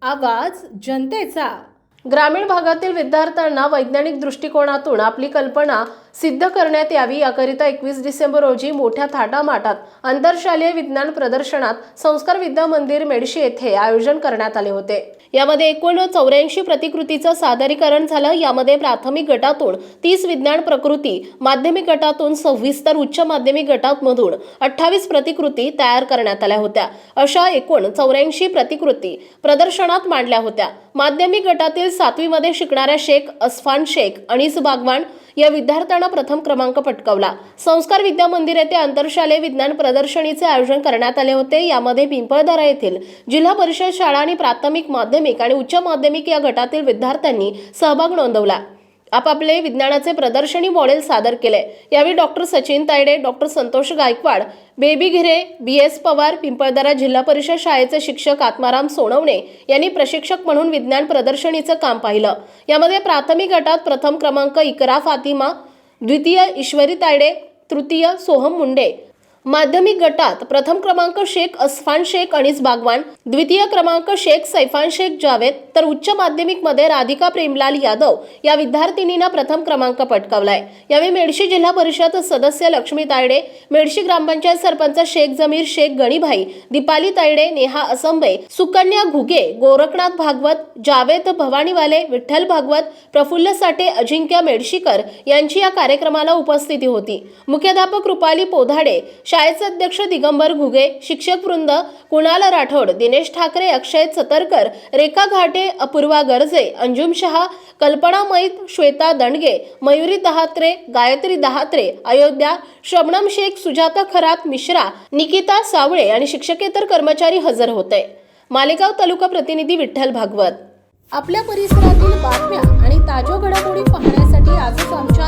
आवाज जनतेचा। ग्रामीण भागातील विद्यार्थ्यांना वैज्ञानिक दृष्टिकोनातून आपली कल्पना सिद्ध करण्यात यावी याकरिता 21 डिसेंबर रोजी मोठ्या थाटामाटात आंतरशालेय विज्ञान प्रदर्शनात संस्कार विद्या मंदिर मेडशी येथे आयोजन करण्यात आले होते। यामध्ये एकूण 84 प्रतिकृतीचं सादरीकरण झालं। यामध्ये प्राथमिक गटातून 30 विज्ञान प्रकृती, माध्यमिक गटातून 26 तर उच्च माध्यमिक गटामधून 28 प्रतिकृती तयार करण्यात आल्या होत्या। अशा एकूण 84 प्रतिकृती प्रदर्शनात मांडल्या होत्या। माध्यमिक गटातील 7वी मध्ये शिकणाऱ्या शेख असफान शेख अनीस बागवान या विद्यार्थ्यांना प्रथम क्रमांक पटकावला। संस्कार विद्या मंदिर येथे आंतरशालेय विज्ञान प्रदर्शनीचे आयोजन करण्यात आले होते। यामध्ये पिंपळदरा येथील जिल्हा परिषद शाळा आणि प्राथमिक, माध्यमिक आणि उच्च माध्यमिक या गटातील विद्यार्थ्यांनी सहभाग नोंदवला। आपापले विज्ञानाचे प्रदर्शनी मॉडेल सादर केले। यावेळी doctor Sachin Tayde, doctor Santosh Gaikwad, Baby Ghire, BS Pawar, Pimpaldara जिल्हा परिषद शाळेचे शिक्षक आत्माराम सोनवणे यांनी प्रशिक्षक म्हणून विज्ञान प्रदर्शनीचं काम पाहिलं। यामध्ये प्राथमिक गटात प्रथम क्रमांक इकरा फातिमा, द्वितीय ईश्वरी तायडे, तृतीय सोहम मुंडे, माध्यमिक गटात प्रथम क्रमांक शेख असफान शेख अनीस बागवान, द्वितीय क्रमांक शेख सैफान शेख जावेद, तर उच्च माध्यमिक मध्ये राधिका प्रेमलाल यादव या विद्यार्थिनींना प्रथम क्रमांक पटकावलाय। यावेळी मेडशी जिल्हा परिषद सदस्य लक्ष्मी तायडे, मेडशी ग्रामपंचायत सरपंच शेख जमीर शेख गणीभाई, दीपाली तायडे, नेहा असंबे, सुकन्या घुगे, गोरखनाथ भागवत, जावेद भवानीवाले, विठ्ठल भागवत, प्रफुल्ल साठे, अजिंक्य मेडशीकर यांची या कार्यक्रमाला उपस्थिती होती। मुख्याध्यापक रुपाली पोधाडे, शाळेचे अध्यक्ष दिगंबर घुगे, शिक्षक वृंद कुणाल राठोड, दिनेश ठाकरे, अक्षय चतरकर, रेखा घाटे, अपूर्वा गर्जे, अंजुम शहा, कल्पना मैत, श्वेता दंडगे, मयुरी दहात्रे, गायत्री दहात्रे, अयोध्या, शबनम शेख, सुजाता खरात मिश्रा, निकिता सावळे आणि शिक्षकेतर कर्मचारी हजर होते। मालेगाव तालुका प्रतिनिधी विठ्ठल भागवत। आपल्या परिसरातील बातम्या आणि ताज्या घडामोडी पाहण्यासाठी आजच आमच्या